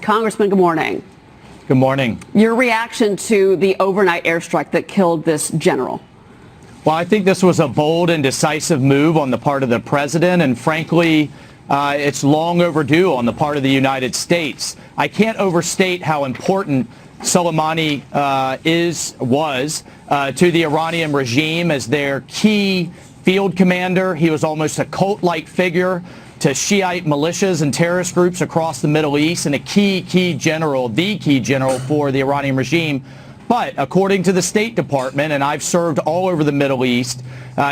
Congressman, good morning. Good morning. Your reaction to the overnight airstrike that killed this general? Well, I think this was a bold and decisive move on the part of the president, and frankly, it's long overdue on the part of the United States. I can't overstate how important Soleimani was to the Iranian regime as their key field commander. He was almost a cult-like figure to Shiite militias and terrorist groups across the Middle East, and a key general, the key general for the Iranian regime. But according to the State Department, and I've served all over the Middle East,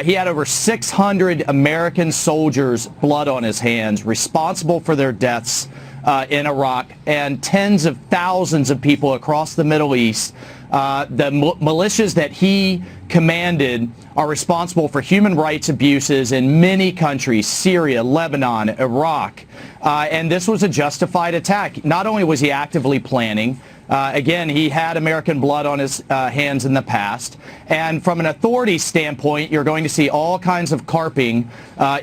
he had over 600 American soldiers' blood on his hands, responsible for their deaths in Iraq, and tens of thousands of people across the Middle East. The militias that he commanded are responsible for human rights abuses in many countries: Syria, Lebanon, Iraq. And this was a justified attack. Not only was he actively planning, again, he had American blood on his hands in the past. And from an authority standpoint, you're going to see all kinds of carping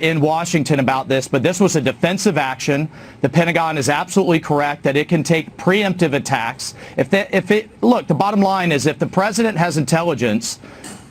in Washington about this. But this was a defensive action. The Pentagon is absolutely correct that it can take preemptive attacks. Look, the bottom line is if the president has intelligence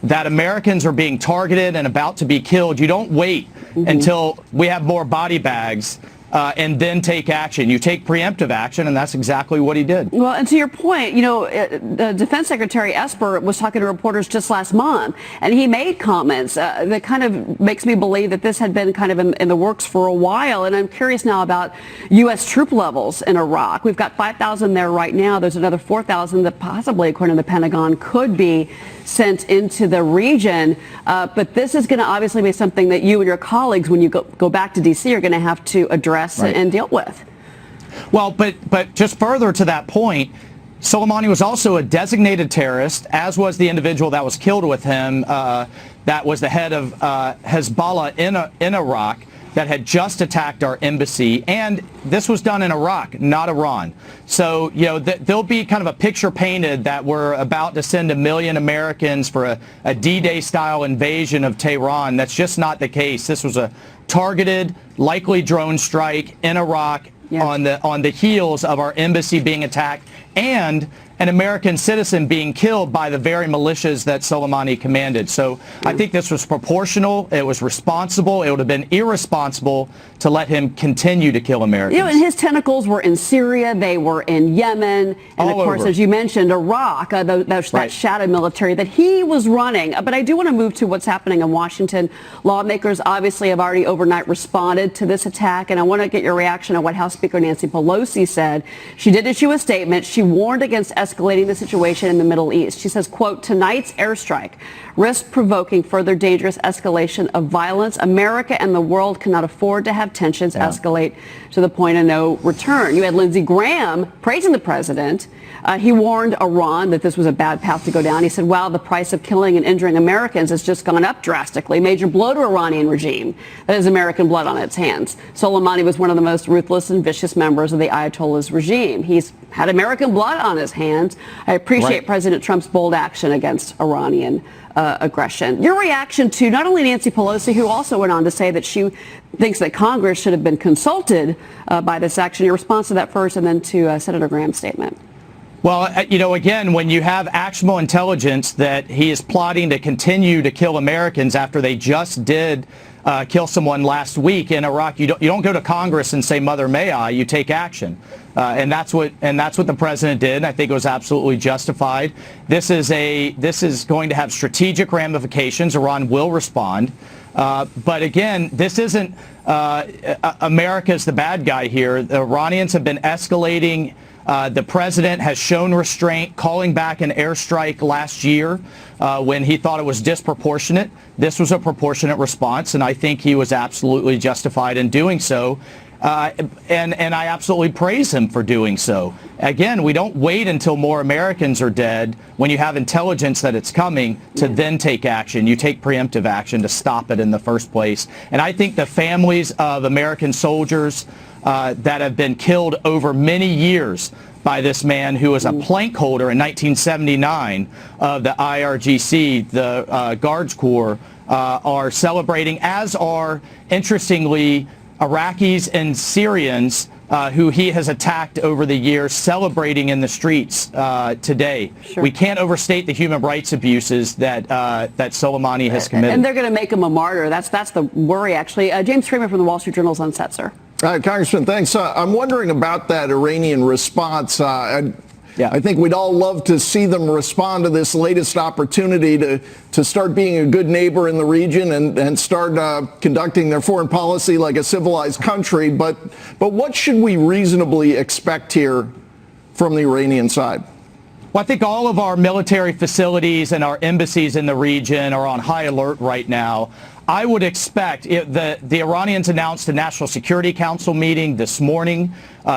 that Americans are being targeted and about to be killed, you don't wait until we have more body bags and then take action. You take preemptive action, and that's exactly what he did. Well, and to your point, you know, the Defense Secretary Esper was talking to reporters just last month, and he made comments that kind of makes me believe that this had been kind of in the works for a while. And I'm curious now about U.S. troop levels in Iraq. We've got 5,000 there right now. There's another 4,000 that possibly, according to the Pentagon, could be sent into the region. But this is going to obviously be something that you and your colleagues, when you go back to D.C., are going to have to address and deal with. Well, but just further to that point, Soleimani was also a designated terrorist, as was the individual that was killed with him, that was the head of Hezbollah in Iraq, that had just attacked our embassy. And this was done in Iraq, not Iran. So, you know, there'll be kind of a picture painted that we're about to send 1 million Americans for a D-Day style invasion of Tehran. That's just not the case. This was a targeted, likely drone strike in Iraq on the heels of our embassy being attacked and an American citizen being killed by the very militias that Soleimani commanded. So I think this was proportional. It was responsible. It would have been irresponsible to let him continue to kill Americans. You know, and his tentacles were in Syria. They were in Yemen. And of course, as you mentioned, Iraq, that shadow military that he was running. But I do want to move to what's happening in Washington. Lawmakers obviously have already overnight responded to this attack. And I want to get your reaction on what House Speaker Nancy Pelosi said. She did issue a statement. She warned against escalating the situation in the Middle East. She says, quote, "Tonight's airstrike risks provoking further dangerous escalation of violence. America and the world cannot afford to have tensions escalate to the point of no return." You had Lindsey Graham praising the president. He warned Iran that this was a bad path to go down. He said, wow, the price of killing and injuring Americans has just gone up drastically. Major blow to Iranian regime that has American blood on its hands. Soleimani was one of the most ruthless and vicious members of the Ayatollah's regime. He's had American blood on his hands. I appreciate President Trump's bold action against Iranian aggression. Your reaction to not only Nancy Pelosi, who also went on to say that she thinks that Congress should have been consulted by this action. Your response to that first, and then to Senator Graham's statement. Well, you know, again, when you have actionable intelligence that he is plotting to continue to kill Americans after they just did kill someone last week in Iraq, you don't go to Congress and say, "Mother, may I?" You take action, and that's what the president did. And I think it was absolutely justified. This is going to have strategic ramifications. Iran will respond, but again, this isn't America's the bad guy here. The Iranians have been escalating. The president has shown restraint, calling back an airstrike last year when he thought it was disproportionate. This was a proportionate response, and I think he was absolutely justified in doing so. And I absolutely praise him for doing so. Again, we don't wait until more Americans are dead when you have intelligence that it's coming to then take action. You take preemptive action to stop it in the first place. And I think the families of American soldiers that have been killed over many years by this man who was a plank holder in 1979 of the IRGC, the Guards Corps, are celebrating, as are, interestingly, Iraqis and Syrians who he has attacked over the years, celebrating in the streets today. Sure. We can't overstate the human rights abuses that Soleimani has committed. And they're going to make him a martyr. That's the worry, actually. James Freeman from the Wall Street Journal is on set, sir. Congressman, thanks. I'm wondering about that Iranian response. Yeah. I think we'd all love to see them respond to this latest opportunity to start being a good neighbor in the region and start conducting their foreign policy like a civilized country. But what should we reasonably expect here from the Iranian side? Well, I think all of our military facilities and our embassies in the region are on high alert right now. I would expect the Iranians announced a National Security Council meeting this morning,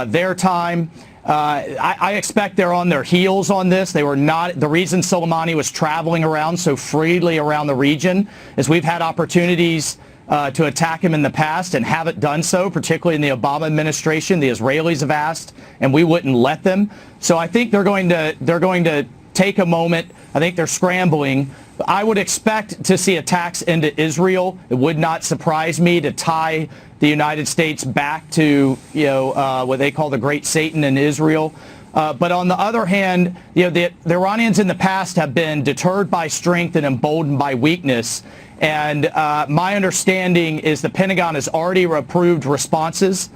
their time. I expect they're on their heels on this. They were not. The reason Soleimani was traveling around so freely around the region is we've had opportunities to attack him in the past and haven't done so, particularly in the Obama administration. The Israelis have asked, and we wouldn't let them. So I think they're going to take a moment. I think they're scrambling. I would expect to see attacks into Israel. It would not surprise me to tie the United States back to what they call the Great Satan in Israel. But on the other hand, the Iranians in the past have been deterred by strength and emboldened by weakness. And my understanding is the Pentagon has already approved responses.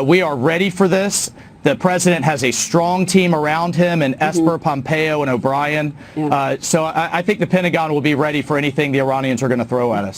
We are ready for this. The president has a strong team around him, and Esper, Pompeo, and O'Brien. Yeah. So I think the Pentagon will be ready for anything the Iranians are going to throw at us.